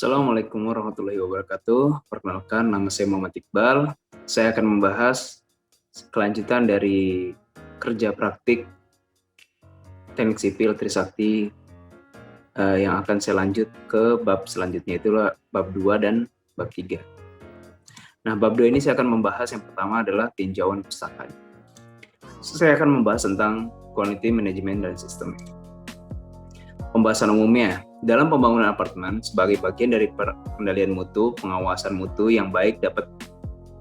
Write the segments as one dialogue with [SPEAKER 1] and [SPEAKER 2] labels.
[SPEAKER 1] Assalamualaikum warahmatullahi wabarakatuh. Perkenalkan, nama saya Muhammad Iqbal. Saya akan membahas kelanjutan dari kerja praktik Teknik Sipil Trisakti yang akan saya lanjut ke bab selanjutnya, itulah bab 2 dan bab 3. Nah, bab 2 ini saya akan membahas yang pertama adalah tinjauan pustaka. Saya akan membahas tentang quality management dan sistem. Pembahasan umumnya, dalam pembangunan apartemen sebagai bagian dari pengendalian mutu, pengawasan mutu yang baik dapat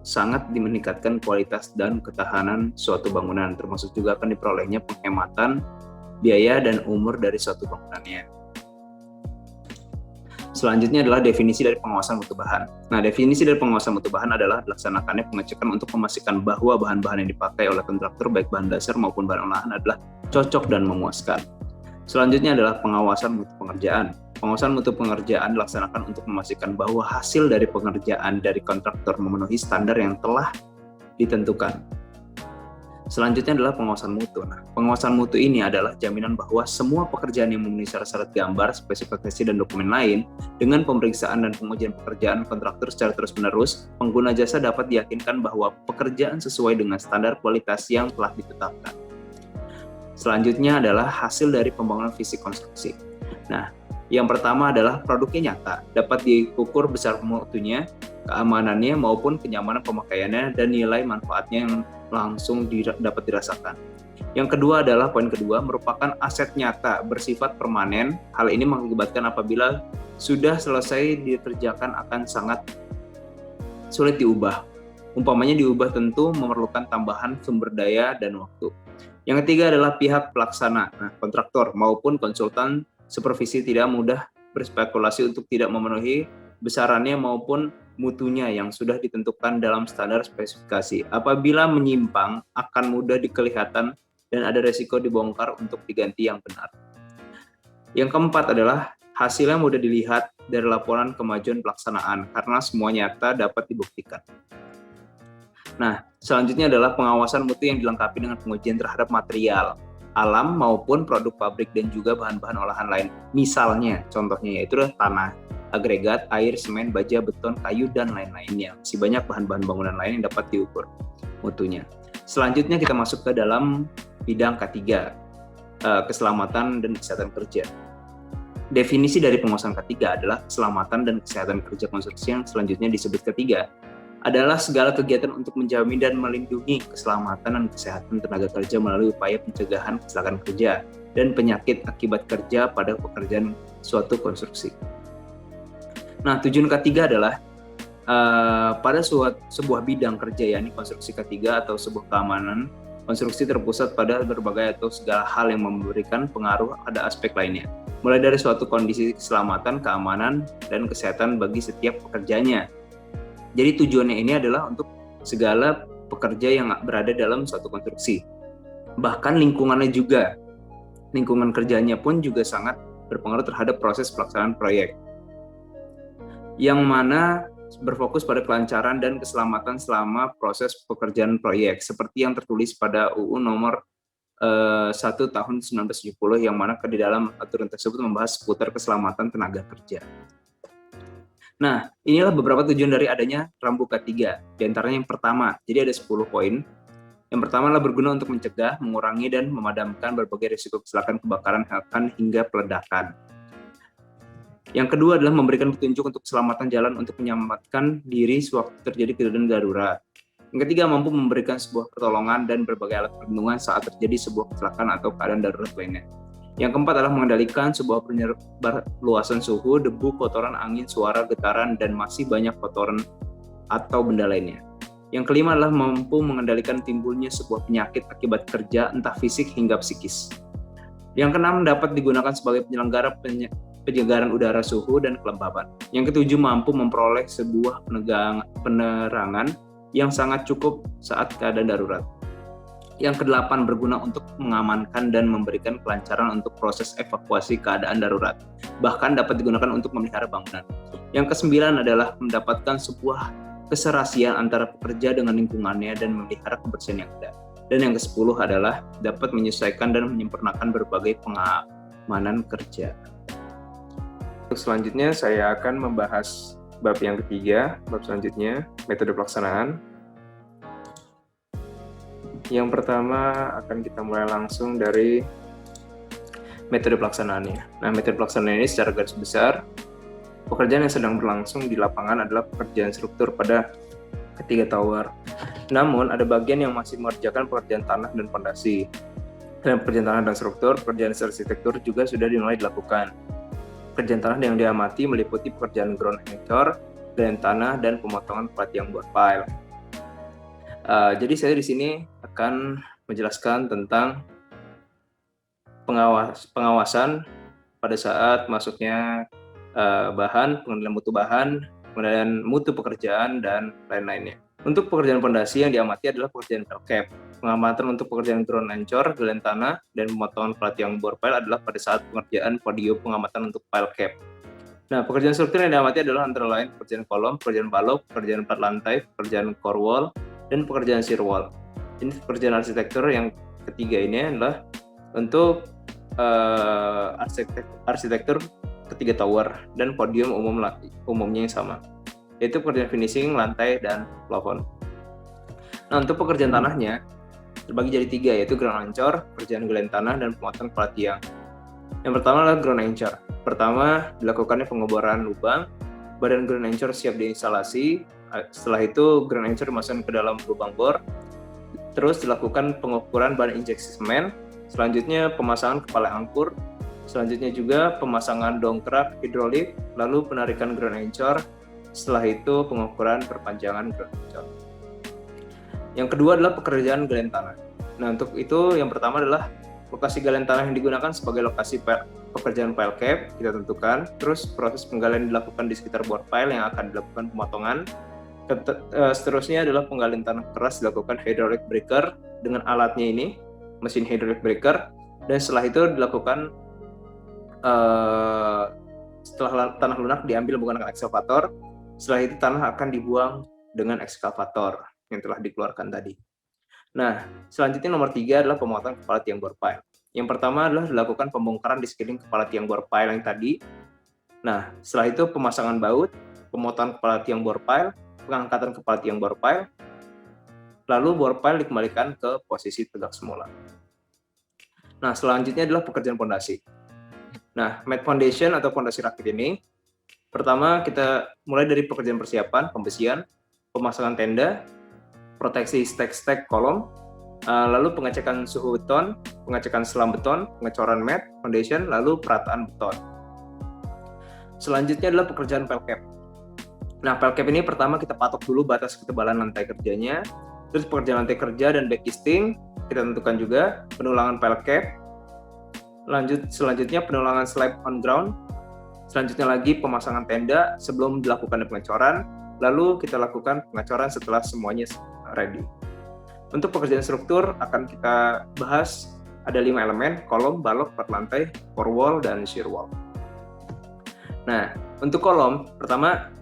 [SPEAKER 1] sangat meningkatkan kualitas dan ketahanan suatu bangunan, termasuk juga akan diperolehnya penghematan biaya dan umur dari suatu bangunannya. Selanjutnya adalah definisi dari pengawasan mutu bahan. Nah, definisi dari pengawasan mutu bahan adalah dilaksanakannya pengecekan untuk memastikan bahwa bahan-bahan yang dipakai oleh kontraktor, baik bahan dasar maupun bahan olahan, adalah cocok dan memuaskan. Selanjutnya adalah pengawasan mutu pengerjaan. Pengawasan mutu pengerjaan dilaksanakan untuk memastikan bahwa hasil dari pengerjaan dari kontraktor memenuhi standar yang telah ditentukan. Selanjutnya adalah pengawasan mutu. Nah, pengawasan mutu ini adalah jaminan bahwa semua pekerjaan yang memenuhi syarat-syarat gambar, spesifikasi, dan dokumen lain dengan pemeriksaan dan pengujian pekerjaan kontraktor secara terus-menerus, pengguna jasa dapat diyakinkan bahwa pekerjaan sesuai dengan standar kualitas yang telah ditetapkan. Selanjutnya adalah hasil dari pembangunan fisik konstruksi. Nah, yang pertama adalah produknya nyata, dapat diukur besar mutunya, keamanannya maupun kenyamanan pemakaiannya, dan nilai manfaatnya yang langsung dapat dirasakan. Yang kedua adalah poin kedua, merupakan aset nyata bersifat permanen. Hal ini mengakibatkan apabila sudah selesai dikerjakan akan sangat sulit diubah. Umpamanya diubah tentu memerlukan tambahan sumber daya dan waktu. Yang ketiga adalah pihak pelaksana, kontraktor maupun konsultan supervisi tidak mudah berspekulasi untuk tidak memenuhi besarannya maupun mutunya yang sudah ditentukan dalam standar spesifikasi. Apabila menyimpang akan mudah dikelihatan dan ada resiko dibongkar untuk diganti yang benar. Yang keempat adalah hasilnya mudah dilihat dari laporan kemajuan pelaksanaan karena semua nyata dapat dibuktikan. Nah, selanjutnya adalah pengawasan mutu yang dilengkapi dengan pengujian terhadap material alam maupun produk pabrik dan juga bahan-bahan olahan lain. Misalnya, contohnya yaitu tanah, agregat, air, semen, baja, beton, kayu, dan lain-lainnya. Masih banyak bahan-bahan bangunan lain yang dapat diukur mutunya. Selanjutnya kita masuk ke dalam bidang K3, keselamatan dan kesehatan kerja. Definisi dari pengawasan K3 adalah keselamatan dan kesehatan kerja konstruksi yang selanjutnya disebut K3 adalah segala kegiatan untuk menjamin dan melindungi keselamatan dan kesehatan tenaga kerja melalui upaya pencegahan kecelakaan kerja dan penyakit akibat kerja pada pekerjaan suatu konstruksi. Nah, tujuan K3 adalah pada sebuah bidang kerja, yakni konstruksi K3 atau sebuah keamanan konstruksi terpusat pada berbagai atau segala hal yang memberikan pengaruh pada aspek lainnya, mulai dari suatu kondisi keselamatan, keamanan, dan kesehatan bagi setiap pekerjanya. Jadi tujuannya ini adalah untuk segala pekerja yang berada dalam suatu konstruksi. Bahkan lingkungannya juga, lingkungan kerjanya pun juga sangat berpengaruh terhadap proses pelaksanaan proyek. Yang mana berfokus pada kelancaran dan keselamatan selama proses pekerjaan proyek, seperti yang tertulis pada UU nomor 1 tahun 1970, yang mana di dalam aturan tersebut membahas seputar keselamatan tenaga kerja. Nah, inilah beberapa tujuan dari adanya Rambu K3. Di antaranya yang pertama, jadi ada 10 poin. Yang pertama adalah berguna untuk mencegah, mengurangi, dan memadamkan berbagai risiko kecelakaan, kebakaran, hingga peledakan. Yang kedua adalah memberikan petunjuk untuk keselamatan jalan untuk menyelamatkan diri sewaktu terjadi kejadian darurat. Yang ketiga, mampu memberikan sebuah pertolongan dan berbagai alat perlindungan saat terjadi sebuah kecelakaan atau keadaan darurat lainnya. Yang keempat adalah mengendalikan sebuah perluasan suhu, debu, kotoran, angin, suara, getaran, dan masih banyak kotoran atau benda lainnya. Yang kelima adalah mampu mengendalikan timbulnya sebuah penyakit akibat kerja, entah fisik hingga psikis. Yang keenam dapat digunakan sebagai penyelenggara penyegaran udara, suhu, dan kelembaban. Yang ketujuh mampu memperoleh sebuah penerangan yang sangat cukup saat keadaan darurat. Yang kedelapan berguna untuk mengamankan dan memberikan kelancaran untuk proses evakuasi keadaan darurat. Bahkan dapat digunakan untuk memelihara bangunan. Yang kesembilan adalah mendapatkan sebuah keserasian antara pekerja dengan lingkungannya dan memelihara kebersihan yang ada. Dan yang ke-10 adalah dapat menyesuaikan dan menyempurnakan berbagai pengamanan kerja.
[SPEAKER 2] Untuk selanjutnya saya akan membahas bab yang ketiga, bab selanjutnya, metode pelaksanaan. Yang pertama akan kita mulai langsung dari metode pelaksanaannya. Nah, metode pelaksanaan ini secara garis besar, pekerjaan yang sedang berlangsung di lapangan adalah pekerjaan struktur pada ketiga tower. Namun, ada bagian yang masih mengerjakan pekerjaan tanah dan fondasi. Dalam pekerjaan tanah dan struktur, pekerjaan arsitektur juga sudah dimulai dilakukan. Pekerjaan tanah yang diamati meliputi pekerjaan ground anchor, galian tanah, dan pemotongan pelatihan board pile. Jadi saya di sini akan menjelaskan tentang pengawasan pada saat masuknya bahan, pengendalian mutu bahan, pengendalian mutu pekerjaan, dan lain-lainnya. Untuk pekerjaan fondasi yang diamati adalah pekerjaan pelcap. Pengamatan untuk pekerjaan ground anchor, galian tanah, dan pemotongan pelatihan board pile adalah pada saat pengerjaan podium pengamatan untuk pile cap. Nah, pekerjaan struktur yang diamati adalah antara lain pekerjaan kolom, pekerjaan balok, pekerjaan plat lantai, pekerjaan core wall, dan pekerjaan shear wall. Ini pekerjaan arsitektur yang ketiga ini adalah untuk arsitektur ketiga tower dan podium umumnya yang sama, yaitu pekerjaan finishing, lantai, dan plafon. Nah, untuk pekerjaan tanahnya terbagi jadi tiga, yaitu ground anchor, pekerjaan galian tanah, dan pemotongan plat tiang. Yang pertama adalah ground anchor. Pertama, dilakukannya pengeboran lubang, badan ground anchor siap diinstalasi. Setelah itu, ground anchor dimasukkan ke dalam lubang bor. Terus dilakukan pengukuran bahan injeksi semen. Selanjutnya, pemasangan kepala angkur. Selanjutnya juga pemasangan dongkrak hidrolik, lalu penarikan ground anchor. Setelah itu, pengukuran perpanjangan ground anchor. Yang kedua adalah pekerjaan galian tanah. Nah, untuk itu yang pertama adalah lokasi galian tanah yang digunakan sebagai lokasi pekerjaan pile cap kita tentukan. Terus proses penggalian dilakukan di sekitar board pile yang akan dilakukan pemotongan. Seterusnya adalah penggalian tanah keras dilakukan hydraulic breaker dengan alatnya ini, mesin hydraulic breaker. Dan setelah itu dilakukan setelah tanah lunak diambil menggunakan ekskavator. Setelah itu tanah akan dibuang dengan ekskavator yang telah dikeluarkan tadi. Nah, selanjutnya nomor 3 adalah pemotongan kepala tiang board pile. Yang pertama adalah dilakukan pembongkaran di sekeliling kepala tiang board pile yang tadi. Nah, setelah itu pemasangan baut, pemotongan kepala tiang board pile, pengangkatan kepala tiang board pile, lalu board pile dikembalikan ke posisi tegak semula. Nah, selanjutnya adalah pekerjaan fondasi. Nah, mat foundation atau fondasi rakit ini, pertama kita mulai dari pekerjaan persiapan, pembesian, pemasangan tenda, proteksi stek-stek kolom, lalu pengecekan suhu beton, pengecekan selam beton, pengecoran mat, foundation, lalu perataan beton. Selanjutnya adalah pekerjaan pelcap. Nah, pelcap ini pertama kita patok dulu batas ketebalan lantai kerjanya, terus pekerjaan lantai kerja dan backcasting kita tentukan juga, penulangan pelcap, selanjutnya penulangan slab on ground, selanjutnya lagi pemasangan tenda sebelum dilakukan pengecoran, lalu kita lakukan pengecoran setelah semuanya ready. Untuk pekerjaan struktur akan kita bahas ada 5 elemen, kolom, balok, plat lantai, core wall, dan shear wall. Nah, untuk kolom, pertama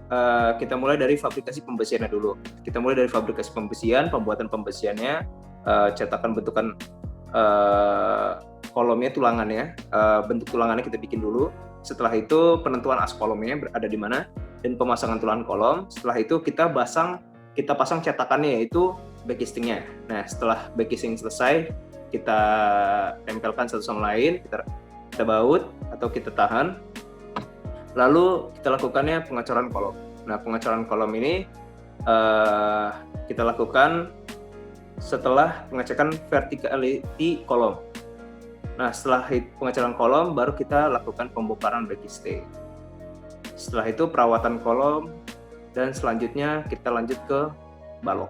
[SPEAKER 2] kita mulai dari fabrikasi pembesiannya dulu. Kita mulai dari fabrikasi pembesian, pembuatan pembesiannya, cetakan bentukan kolomnya, tulangannya, bentuk tulangannya kita bikin dulu. Setelah itu penentuan as kolomnya berada di mana dan pemasangan tulangan kolom. Setelah itu kita pasang cetakannya, yaitu backcastingnya. Nah, setelah backcasting selesai, kita tempelkan satu sama lain, kita baut atau kita tahan. Lalu kita lakukannya pengecoran kolom. Nah, pengecoran kolom ini kita lakukan setelah pengecekan verticality kolom. Nah, setelah pengecoran kolom, baru kita lakukan pembongkaran backcasting. Setelah itu perawatan kolom, dan selanjutnya kita lanjut ke balok.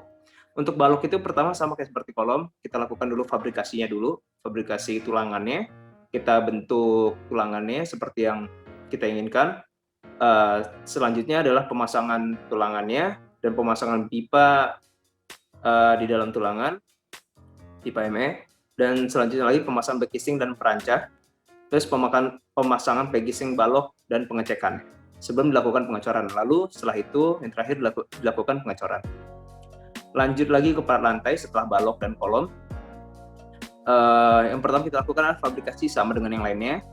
[SPEAKER 2] Untuk balok itu pertama sama kayak seperti kolom, kita lakukan dulu fabrikasinya dulu, fabrikasi tulangannya, kita bentuk tulangannya seperti yang kita inginkan. Selanjutnya adalah pemasangan tulangannya dan pemasangan pipa di dalam tulangan, pipa ME, dan selanjutnya lagi pemasangan backcasting dan perancah, terus pemasangan backcasting balok dan pengecekan sebelum dilakukan pengecoran. Lalu setelah itu yang terakhir dilakukan pengecoran. Lanjut lagi ke plat lantai setelah balok dan kolom. Yang pertama kita lakukan adalah fabrikasi sama dengan yang lainnya.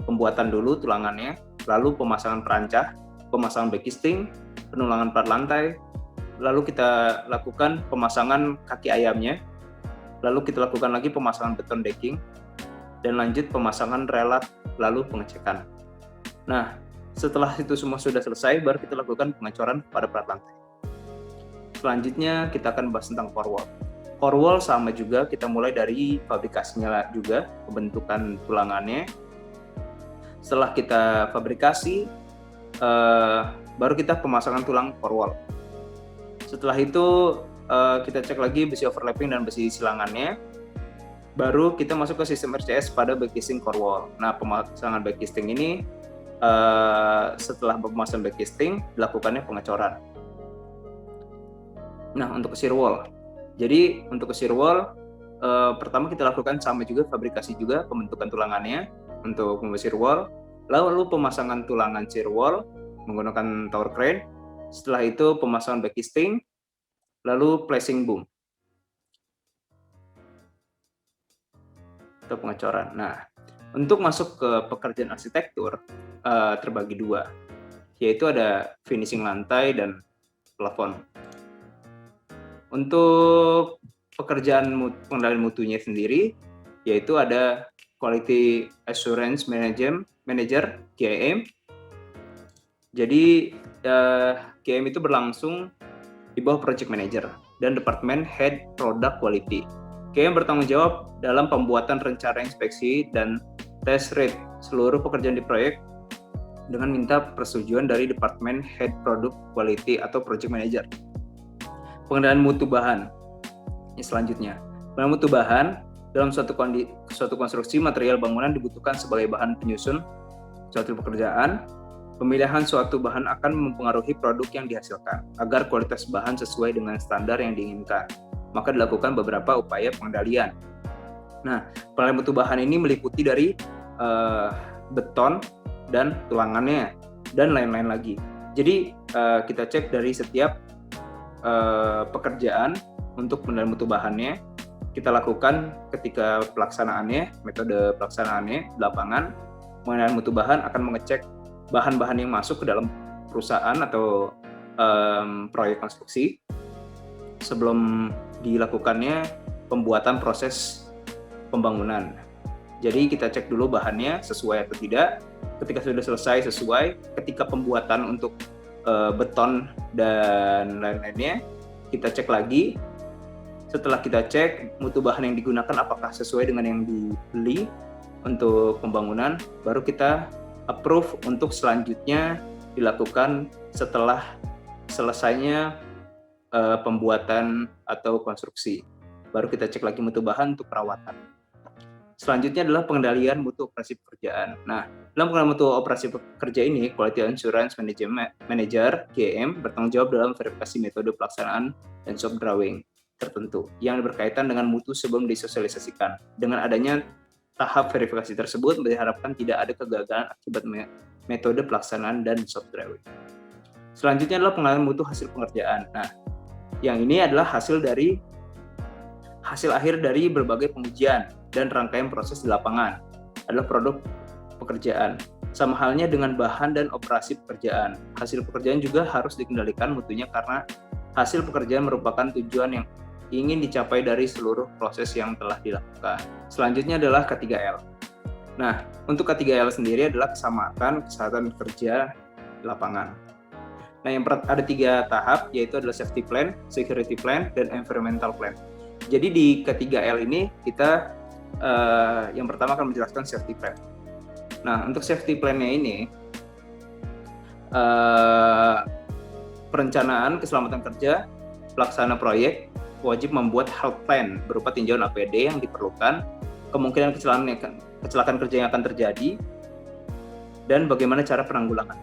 [SPEAKER 2] Pembuatan dulu tulangannya, lalu pemasangan perancah, pemasangan backcasting, penulangan plat lantai, lalu kita lakukan pemasangan kaki ayamnya, lalu kita lakukan lagi pemasangan beton decking, dan lanjut pemasangan relat, lalu pengecekan. Nah, setelah itu semua sudah selesai, baru kita lakukan pengecoran pada plat lantai. Selanjutnya kita akan bahas tentang core wall. Core wall sama juga, kita mulai dari fabrikasinya juga, pembentukan tulangannya. Setelah kita fabrikasi, baru kita pemasangan tulang core wall. Setelah itu kita cek lagi besi overlapping dan besi silangannya. Baru kita masuk ke sistem RCS pada backcasting core wall. Nah, pemasangan backcasting ini setelah pemasangan backcasting dilakukannya pengecoran. Nah, untuk ke shear wall. Jadi untuk ke shear wall pertama kita lakukan sama juga, fabrikasi juga pembentukan tulangannya untuk membuat shear wall. Lalu pemasangan tulangan shear wall menggunakan tower crane. Setelah itu pemasangan backcasting, lalu placing boom atau pengecoran. Nah, untuk masuk ke pekerjaan arsitektur terbagi dua, yaitu ada finishing lantai dan plafon. Untuk pekerjaan pengendalian mutunya sendiri, yaitu ada Quality Assurance Manager QAM. Jadi QAM itu berlangsung di bawah Project Manager dan Departemen Head Product Quality. QAM bertanggung jawab dalam pembuatan rencana inspeksi dan test rate seluruh pekerjaan di proyek dengan minta persetujuan dari Departemen Head Product Quality atau Project Manager. Pengendalian mutu bahan. Ini selanjutnya. Pengendalian mutu bahan dalam suatu konstruksi material bangunan dibutuhkan sebagai bahan penyusun suatu pekerjaan. Pemilihan suatu bahan akan mempengaruhi produk yang dihasilkan agar kualitas bahan sesuai dengan standar yang diinginkan. Maka dilakukan beberapa upaya pengendalian. Nah, pengendalian mutu bahan ini meliputi dari beton dan tulangannya dan lain-lain lagi. Jadi kita cek dari setiap pekerjaan untuk pengendalian mutu bahannya, kita lakukan ketika pelaksanaannya, metode pelaksanaannya di lapangan. Pengendalian mutu bahan akan mengecek bahan-bahan yang masuk ke dalam perusahaan atau proyek konstruksi sebelum dilakukannya pembuatan proses pembangunan. Jadi kita cek dulu bahannya sesuai atau tidak. Ketika sudah selesai sesuai, ketika pembuatan untuk beton dan lain-lainnya, kita cek lagi. Setelah kita cek mutu bahan yang digunakan apakah sesuai dengan yang dibeli untuk pembangunan, baru kita approve untuk selanjutnya dilakukan setelah selesainya pembuatan atau konstruksi. Baru kita cek lagi mutu bahan untuk perawatan. Selanjutnya adalah pengendalian mutu operasi pekerjaan. Nah, dalam pengendalian mutu operasi pekerja ini, Quality Assurance Manager (QAM) bertanggung jawab dalam verifikasi metode pelaksanaan dan shop drawing tertentu yang berkaitan dengan mutu sebelum disosialisasikan. Dengan adanya tahap verifikasi tersebut, diharapkan tidak ada kegagalan akibat metode pelaksanaan dan shop drawing. Selanjutnya adalah pengendalian mutu hasil pengerjaan. Nah, yang ini adalah hasil akhir dari berbagai pengujian dan rangkaian proses di lapangan, adalah produk pekerjaan. Sama halnya dengan bahan dan operasi pekerjaan. Hasil pekerjaan juga harus dikendalikan mutunya karena hasil pekerjaan merupakan tujuan yang ingin dicapai dari seluruh proses yang telah dilakukan. Selanjutnya adalah K3L. Nah, untuk K3L sendiri adalah keselamatan kerja di lapangan. Nah, ada 3 tahap, yaitu adalah safety plan, security plan, dan environmental plan. Jadi di K3L ini kita yang pertama akan menjelaskan safety plan. Nah, untuk safety plan-nya ini perencanaan keselamatan kerja, pelaksana proyek wajib membuat health plan berupa tinjauan APD yang diperlukan, kemungkinan kecelakaan kerja yang akan terjadi, dan bagaimana cara penanggulangan.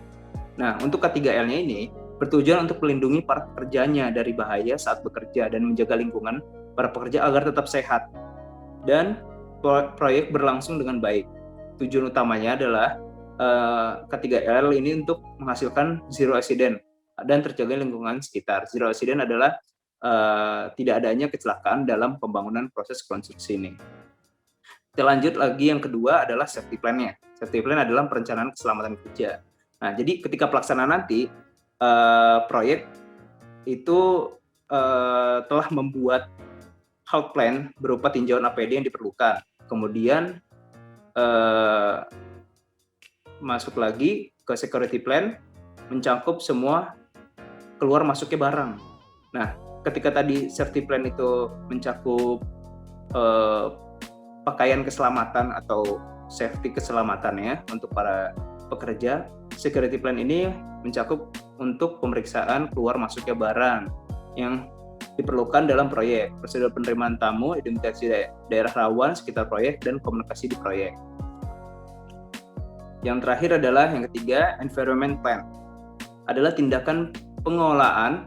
[SPEAKER 2] Nah, untuk K3L-nya ini bertujuan untuk melindungi para pekerjanya dari bahaya saat bekerja dan menjaga lingkungan para pekerja agar tetap sehat dan proyek berlangsung dengan baik. Tujuan utamanya adalah K3L ini untuk menghasilkan zero accident dan terjaga lingkungan sekitar. Zero accident adalah tidak adanya kecelakaan dalam pembangunan proses konstruksi ini. Kita lanjut lagi, yang kedua adalah safety plan-nya. Safety plan adalah perencanaan keselamatan kerja. Nah, jadi ketika pelaksanaan nanti proyek itu telah membuat health plan berupa tinjauan APD yang diperlukan. Kemudian masuk lagi ke security plan, mencakup semua keluar masuknya barang. Nah, ketika tadi safety plan itu mencakup pakaian keselamatan atau safety keselamatannya untuk para pekerja, security plan ini mencakup untuk pemeriksaan keluar masuknya barang yang diperlukan dalam proyek, prosedur penerimaan tamu, identifikasi daerah rawan sekitar proyek, dan komunikasi di proyek. Yang terakhir adalah yang ketiga, environment plan. Adalah tindakan pengelolaan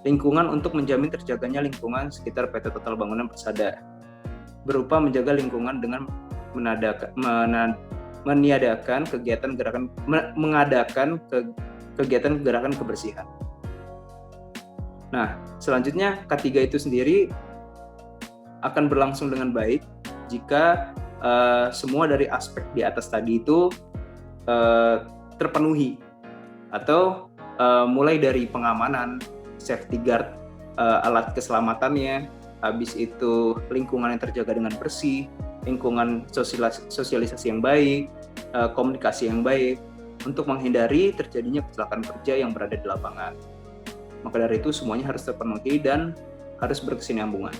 [SPEAKER 2] lingkungan untuk menjamin terjaganya lingkungan sekitar PT Total Bangunan Persada, berupa menjaga lingkungan dengan mengadakan kegiatan gerakan kebersihan. Nah, selanjutnya K3 itu sendiri akan berlangsung dengan baik jika semua dari aspek di atas tadi itu terpenuhi, atau mulai dari pengamanan, safety guard, alat keselamatannya, habis itu lingkungan yang terjaga dengan bersih, lingkungan sosialisasi yang baik, komunikasi yang baik, untuk menghindari terjadinya kecelakaan kerja yang berada di lapangan. Maka dari itu semuanya harus terpenuhi dan harus berkesinambungan.